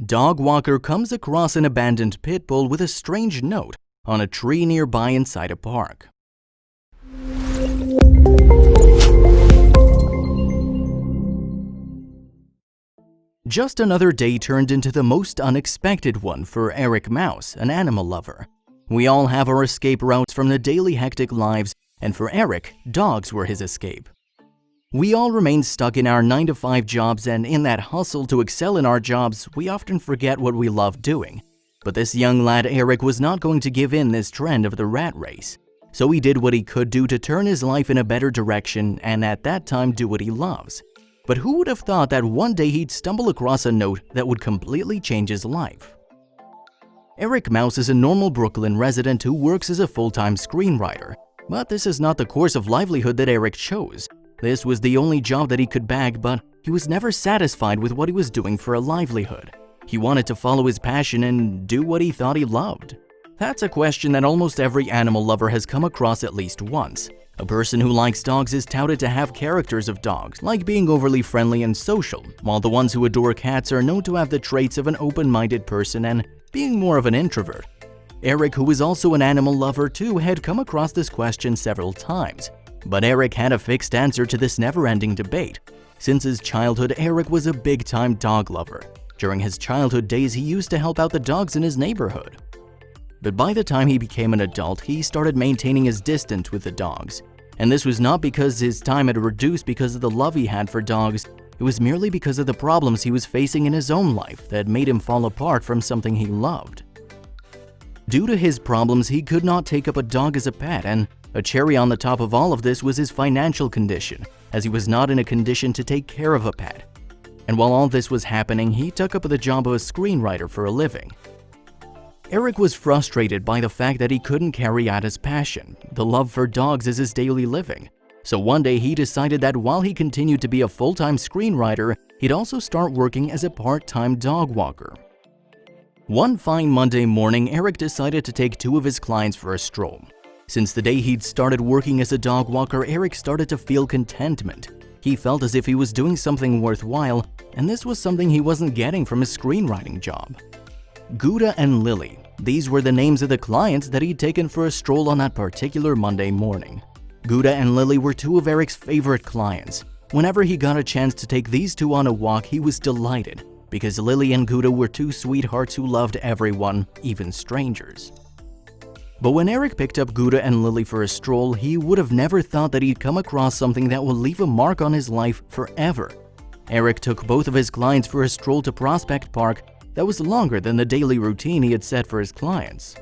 Dog walker comes across an abandoned pit bull with a strange note on a tree nearby inside a park. Just another day turned into the most unexpected one for Eric Mouse, an animal lover. We all have our escape routes from the daily hectic lives, and for Eric, dogs were his escape. We all remain stuck in our 9-to-5 jobs, and in that hustle to excel in our jobs, we often forget what we love doing. But this young lad Eric was not going to give in this trend of the rat race. So he did what he could do to turn his life in a better direction and at that time do what he loves. But who would have thought that one day he'd stumble across a note that would completely change his life? Eric Mouse is a normal Brooklyn resident who works as a full-time screenwriter. But this is not the course of livelihood that Eric chose. This was the only job that he could bag, but he was never satisfied with what he was doing for a livelihood. He wanted to follow his passion and do what he thought he loved. That's a question that almost every animal lover has come across at least once. A person who likes dogs is touted to have characters of dogs, like being overly friendly and social, while the ones who adore cats are known to have the traits of an open-minded person and being more of an introvert. Eric, who is also an animal lover too, had come across this question several times. But Eric had a fixed answer to this never-ending debate. Since his childhood, Eric was a big-time dog lover. During his childhood days, he used to help out the dogs in his neighborhood. But by the time he became an adult, he started maintaining his distance with the dogs. And this was not because his time had reduced because of the love he had for dogs. It was merely because of the problems he was facing in his own life that made him fall apart from something he loved. Due to his problems, he could not take up a dog as a pet, and a cherry on the top of all of this was his financial condition, as he was not in a condition to take care of a pet. And while all this was happening, he took up the job of a screenwriter for a living. Eric was frustrated by the fact that he couldn't carry out his passion, the love for dogs, as his daily living. So one day he decided that while he continued to be a full-time screenwriter, he'd also start working as a part-time dog walker. One fine Monday morning, Eric decided to take 2 of his clients for a stroll. Since the day he'd started working as a dog walker, Eric started to feel contentment. He felt as if he was doing something worthwhile, and this was something he wasn't getting from his screenwriting job. Gouda and Lily, these were the names of the clients that he'd taken for a stroll on that particular Monday morning. Gouda and Lily were 2 of Eric's favorite clients. Whenever he got a chance to take these 2 on a walk, he was delighted, because Lily and Gouda were 2 sweethearts who loved everyone, even strangers. But when Eric picked up Gouda and Lily for a stroll, he would have never thought that he'd come across something that will leave a mark on his life forever. Eric took both of his clients for a stroll to Prospect Park that was longer than the daily routine he had set for his clients.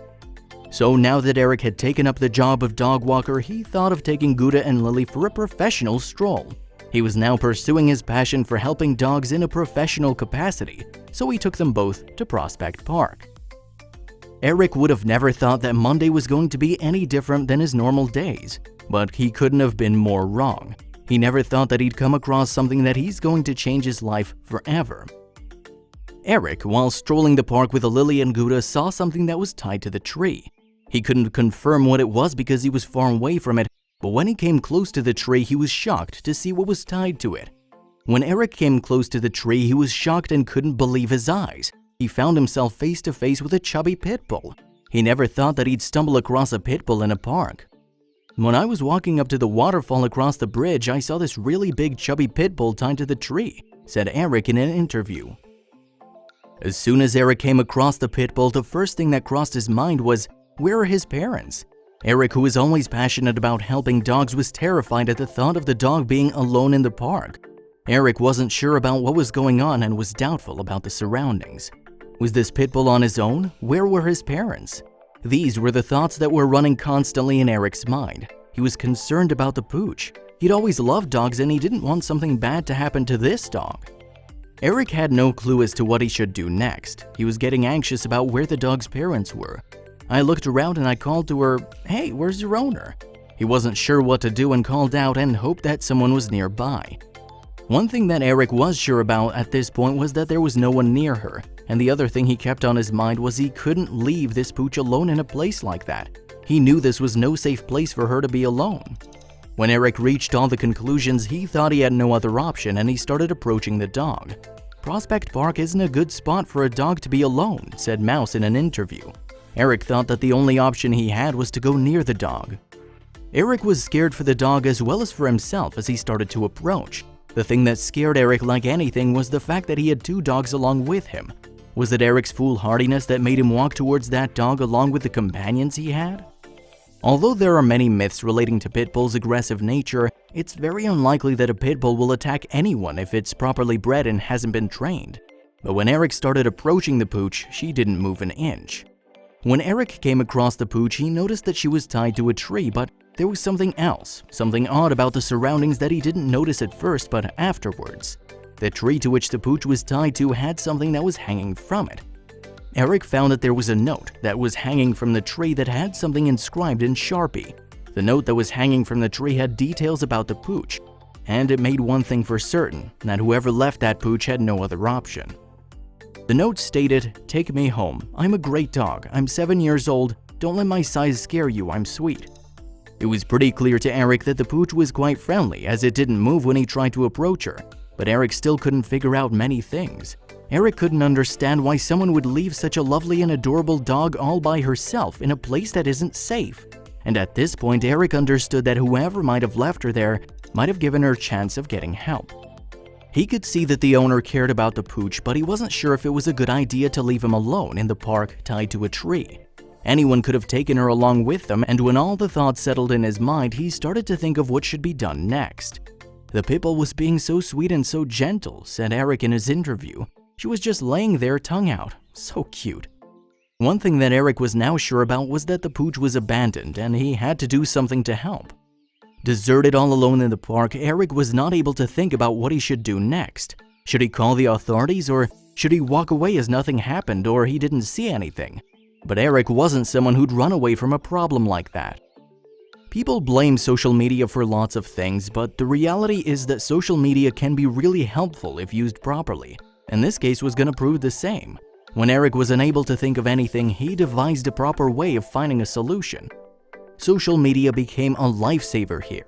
So now that Eric had taken up the job of dog walker, he thought of taking Gouda and Lily for a professional stroll. He was now pursuing his passion for helping dogs in a professional capacity, so he took them both to Prospect Park. Eric would have never thought that Monday was going to be any different than his normal days, but he couldn't have been more wrong. He never thought that he'd come across something that he's going to change his life forever. Eric, while strolling the park with Lily and Gouda, saw something that was tied to the tree. He couldn't confirm what it was because he was far away from it, but when he came close to the tree, he was shocked to see what was tied to it. When Eric came close to the tree, he was shocked and couldn't believe his eyes. He found himself face to face with a chubby pit bull. He never thought that he'd stumble across a pit bull in a park. When I was walking up to the waterfall across the bridge, I saw this really big chubby pit bull tied to the tree, said Eric in an interview. As soon as Eric came across the pit bull, the first thing that crossed his mind was, where are his parents? Eric, who is always passionate about helping dogs, was terrified at the thought of the dog being alone in the park. Eric wasn't sure about what was going on and was doubtful about the surroundings. Was this pit bull on his own? Where were his parents? These were the thoughts that were running constantly in Eric's mind. He was concerned about the pooch. He'd always loved dogs and he didn't want something bad to happen to this dog. Eric had no clue as to what he should do next. He was getting anxious about where the dog's parents were. I looked around and I called to her, "Hey, where's your owner?" He wasn't sure what to do and called out and hoped that someone was nearby. One thing that Eric was sure about at this point was that there was no one near her, and the other thing he kept on his mind was he couldn't leave this pooch alone in a place like that. He knew this was no safe place for her to be alone. When Eric reached all the conclusions, he thought he had no other option and he started approaching the dog. "Prospect Park isn't a good spot for a dog to be alone," said Mouse in an interview. Eric thought that the only option he had was to go near the dog. Eric was scared for the dog as well as for himself as he started to approach. The thing that scared Eric like anything was the fact that he had 2 dogs along with him. Was it Eric's foolhardiness that made him walk towards that dog along with the companions he had? Although there are many myths relating to pit bulls' aggressive nature, it's very unlikely that a pit bull will attack anyone if it's properly bred and hasn't been trained. But when Eric started approaching the pooch, she didn't move an inch. When Eric came across the pooch, he noticed that she was tied to a tree, but there was something else, something odd about the surroundings that he didn't notice at first but afterwards. The tree to which the pooch was tied to had something that was hanging from it. Eric found that there was a note that was hanging from the tree that had something inscribed in Sharpie. The note that was hanging from the tree had details about the pooch, and it made one thing for certain, that whoever left that pooch had no other option. The note stated, "Take me home. I'm a great dog. I'm 7 years old. Don't let my size scare you. I'm sweet." It was pretty clear to Eric that the pooch was quite friendly, as it didn't move when he tried to approach her. But Eric still couldn't figure out many things. Eric couldn't understand why someone would leave such a lovely and adorable dog all by herself in a place that isn't safe. And at this point, Eric understood that whoever might have left her there might have given her a chance of getting help. He could see that the owner cared about the pooch, but he wasn't sure if it was a good idea to leave him alone in the park tied to a tree. Anyone could have taken her along with them, and when all the thoughts settled in his mind, he started to think of what should be done next. "The pit bull was being so sweet and so gentle," said Eric in his interview. "She was just laying there, tongue out. So cute." One thing that Eric was now sure about was that the pooch was abandoned, and he had to do something to help. Deserted all alone in the park, Eric was not able to think about what he should do next. Should he call the authorities, or should he walk away as nothing happened or he didn't see anything? But Eric wasn't someone who'd run away from a problem like that. People blame social media for lots of things, but the reality is that social media can be really helpful if used properly, and this case was going to prove the same. When Eric was unable to think of anything, he devised a proper way of finding a solution. Social media became a lifesaver here.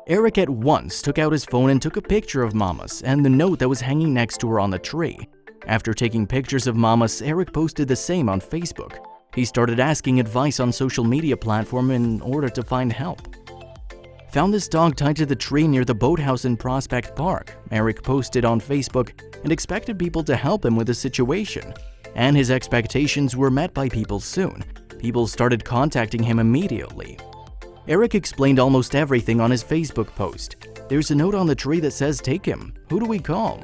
Eric at once took out his phone and took a picture of Mamas and the note that was hanging next to her on the tree. After taking pictures of Mamas, Eric posted the same on Facebook. He started asking advice on social media platform in order to find help. "Found this dog tied to the tree near the boathouse in Prospect Park," Eric posted on Facebook, and expected people to help him with the situation. And his expectations were met by people soon. People started contacting him immediately. Eric explained almost everything on his Facebook post. "There's a note on the tree that says take him. Who do we call?"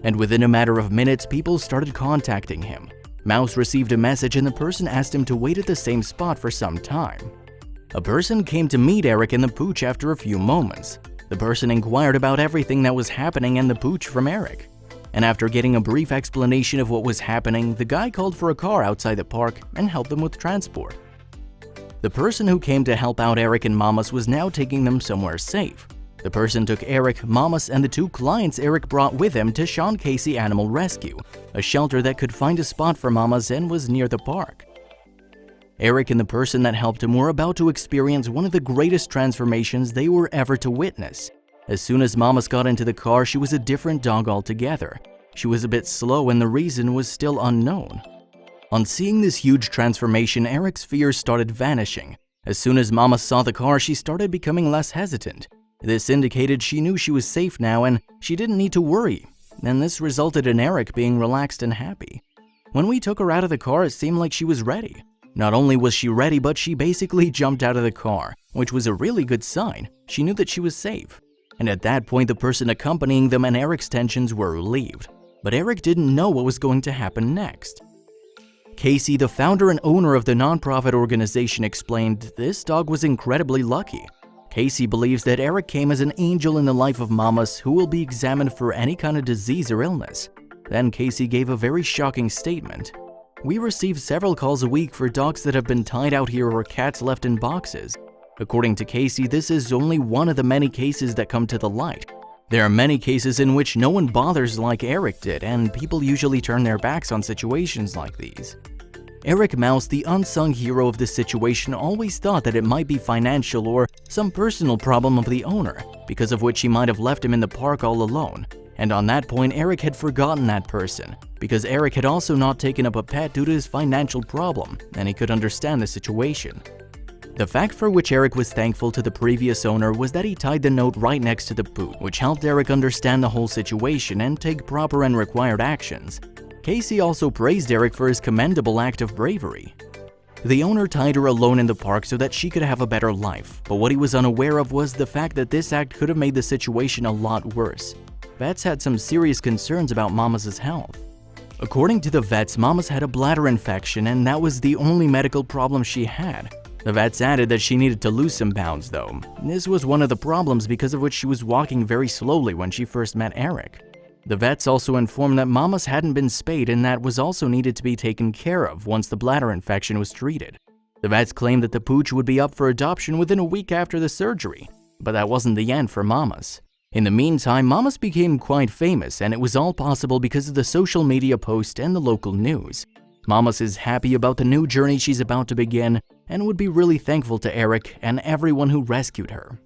And within a matter of minutes, people started contacting him. Mouse received a message and the person asked him to wait at the same spot for some time. A person came to meet Eric and the pooch after a few moments. The person inquired about everything that was happening and the pooch from Eric. And after getting a brief explanation of what was happening, the guy called for a car outside the park and helped them with transport. The person who came to help out Eric and Mamas was now taking them somewhere safe. The person took Eric, Mamas, and the 2 clients Eric brought with him to Sean Casey Animal Rescue, a shelter that could find a spot for Mamas and was near the park. Eric and the person that helped him were about to experience one of the greatest transformations they were ever to witness. As soon as Mamas got into the car, she was a different dog altogether. She was a bit slow and the reason was still unknown. On seeing this huge transformation, Eric's fears started vanishing. As soon as Mamas saw the car, she started becoming less hesitant. This indicated she knew she was safe now and she didn't need to worry, and this resulted in Eric being relaxed and happy. When we took her out of the car, it seemed like she was ready. Not only was she ready, but she basically jumped out of the car, which was a really good sign. She knew that she was safe. And at that point, the person accompanying them and Eric's tensions were relieved. But Eric didn't know what was going to happen next. Casey, the founder and owner of the nonprofit organization, explained this dog was incredibly lucky. Casey believes that Eric came as an angel in the life of Mamas who will be examined for any kind of disease or illness. Then Casey gave a very shocking statement. "We receive several calls a week for dogs that have been tied out here or cats left in boxes." According to Casey, this is only one of the many cases that come to the light. There are many cases in which no one bothers like Eric did, and people usually turn their backs on situations like these. Eric Mouse, the unsung hero of this situation, always thought that it might be financial or some personal problem of the owner, because of which he might have left him in the park all alone. And on that point, Eric had forgotten that person, because Eric had also not taken up a pet due to his financial problem, and he could understand the situation. The fact for which Eric was thankful to the previous owner was that he tied the note right next to the boot, which helped Eric understand the whole situation and take proper and required actions. Casey also praised Eric for his commendable act of bravery. The owner tied her alone in the park so that she could have a better life, but what he was unaware of was the fact that this act could have made the situation a lot worse. Vets had some serious concerns about Mama's health. According to the vets, Mama's had a bladder infection, and that was the only medical problem she had. The vets added that she needed to lose some pounds though. This was one of the problems because of which she was walking very slowly when she first met Eric. The vets also informed that Mama's hadn't been spayed and that was also needed to be taken care of once the bladder infection was treated. The vets claimed that the pooch would be up for adoption within a week after the surgery, but that wasn't the end for Mama's. In the meantime, Mama's became quite famous, and it was all possible because of the social media posts and the local news. Mama's is happy about the new journey she's about to begin and would be really thankful to Eric and everyone who rescued her.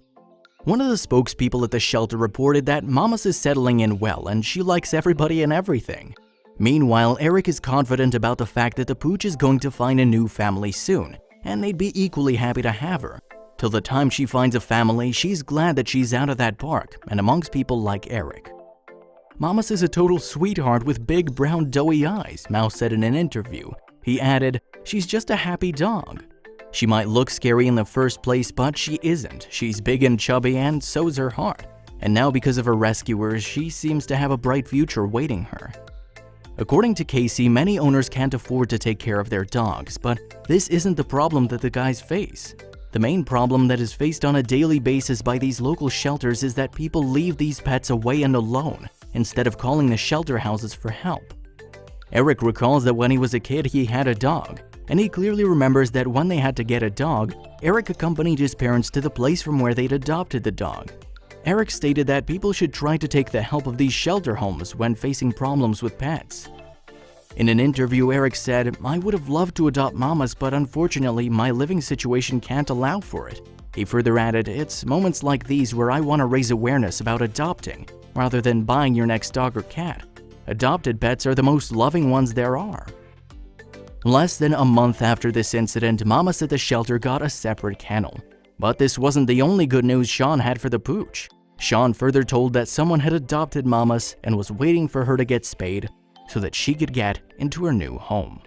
One of the spokespeople at the shelter reported that Mama's is settling in well and she likes everybody and everything. Meanwhile, Eric is confident about the fact that the pooch is going to find a new family soon, and they'd be equally happy to have her. Till the time she finds a family, she's glad that she's out of that park and amongst people like Eric. Mama's is a total sweetheart with big brown doughy eyes, Mouse said in an interview. He added, "She's just a happy dog. She might look scary in the first place, but she isn't. She's big and chubby, and so's her heart. And now because of her rescuers, she seems to have a bright future waiting her." According to Casey, many owners can't afford to take care of their dogs, but this isn't the problem that the guys face. The main problem that is faced on a daily basis by these local shelters is that people leave these pets away and alone, instead of calling the shelter houses for help. Eric recalls that when he was a kid he had a dog, and he clearly remembers that when they had to get a dog, Eric accompanied his parents to the place from where they'd adopted the dog. Eric stated that people should try to take the help of these shelter homes when facing problems with pets. In an interview, Eric said, "I would have loved to adopt Mama's, but unfortunately my living situation can't allow for it." He further added, "It's moments like these where I want to raise awareness about adopting, rather than buying your next dog or cat. Adopted pets are the most loving ones there are." Less than a month after this incident, Mama's at the shelter got a separate kennel. But this wasn't the only good news Sean had for the pooch. Sean further told that someone had adopted Mama's and was waiting for her to get spayed so that she could get into her new home.